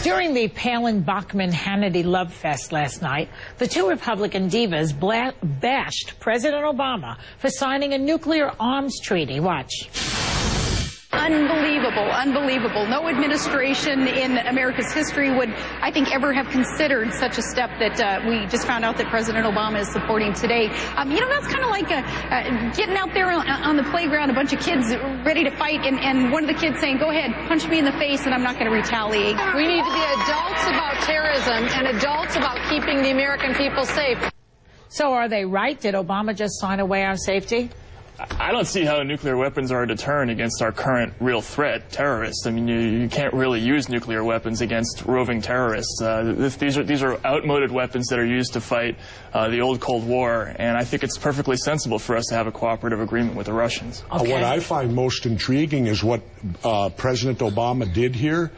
During the Palin-Bachmann-Hannity love fest last night, the two Republican divas bashed President Obama for signing a nuclear arms treaty. Watch. Unbelievable, unbelievable. No administration in America's history would, I think, ever have considered such a step that we just found out that President Obama is supporting today. You know, that's kind of like getting out there on the playground, a bunch of kids ready to fight, and one of the kids saying, go ahead, punch me in the face, and I'm not going to retaliate. We need to be adults about terrorism and adults about keeping the American people safe. So are they right? Did Obama just sign away our safety? I don't see how nuclear weapons are a deterrent against our current real threat, terrorists. I mean, you can't really use nuclear weapons against roving terrorists. These are outmoded weapons that are used to fight the old Cold War, and I think it's perfectly sensible for us to have a cooperative agreement with the Russians. Okay. What I find most intriguing is what President Obama did here.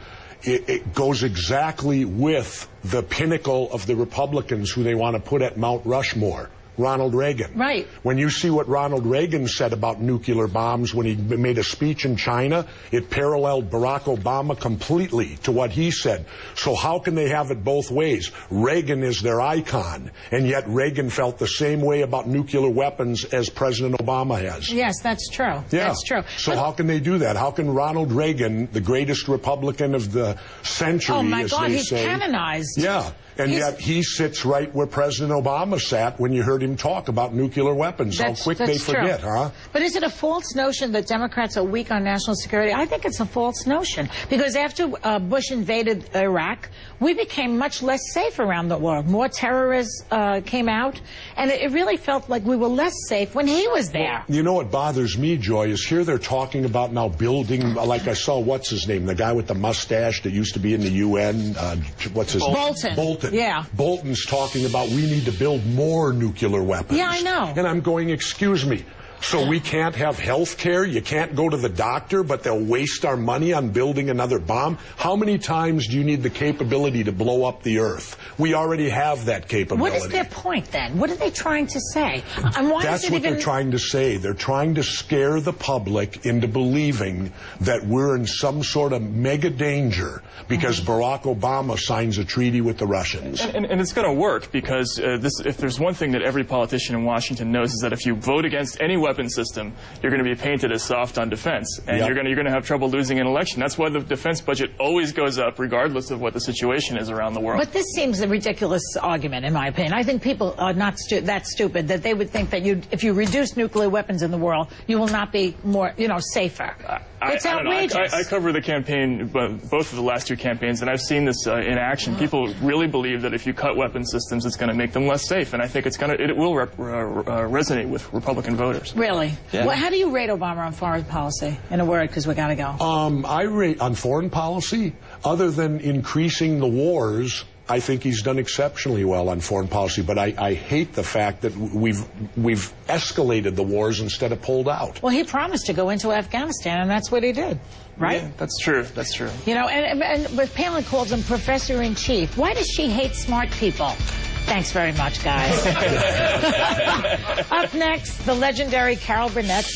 It goes exactly with the pinnacle of the Republicans who they want to put at Mount Rushmore. Ronald Reagan. Right. When you see what Ronald Reagan said about nuclear bombs when he made a speech in China, it paralleled Barack Obama completely to what he said. So how can they have it both ways? Reagan is their icon, and yet Reagan felt the same way about nuclear weapons as President Obama has. Yes, that's true. Yeah. That's true. So how can they do that? How can Ronald Reagan, the greatest Republican of the century, oh my as God, they he's say, canonized. Yeah. And yet he sits right where President Obama sat when you heard him talk about nuclear weapons. How quick they forget, huh? But is it a false notion that Democrats are weak on national security? I think it's a false notion. Because after Bush invaded Iraq, we became much less safe around the world. More terrorists came out, and it really felt like we were less safe when he was there. You know what bothers me, Joy, is here they're talking about now building, like I saw, what's his name, the guy with the mustache that used to be in the UN, what's his name? Bolton. Bolton. Yeah. Bolton's talking about we need to build more nuclear weapons. Yeah, I know. And I'm going, excuse me. So we can't have health care? You can't go to the doctor, but they'll waste our money on building another bomb? How many times do you need the capability to blow up the Earth? We already have that capability. What is their point, then? What are they trying to say? And why That's what they're trying to say. They're trying to scare the public into believing that we're in some sort of mega danger because Barack Obama signs a treaty with the Russians. And it's going to work because if there's one thing that every politician in Washington knows is that if you vote against any weapon system, you're going to be painted as soft on defense, and you're going to have trouble losing an election. That's why the defense budget always goes up, regardless of what the situation is around the world. But this seems a ridiculous argument, in my opinion. I think people are not that stupid that they would think that if you reduce nuclear weapons in the world, you will not be more, safer. It's outrageous. I cover the campaign, both of the last two campaigns, and I've seen this in action. People really believe that if you cut weapon systems, it's going to make them less safe, and I think it will resonate with Republican voters. Really? Yeah. Well, how do you rate Obama on foreign policy? In a word, because we got to go. I rate on foreign policy, other than increasing the wars, I think he's done exceptionally well on foreign policy, but I hate the fact that we've escalated the wars instead of pulled out. Well, he promised to go into Afghanistan, and that's what he did, right? Yeah, that's true. That's true. And Palin calls him Professor-in-Chief. Why does she hate smart people? Thanks very much, guys. Up next, the legendary Carol Burnett.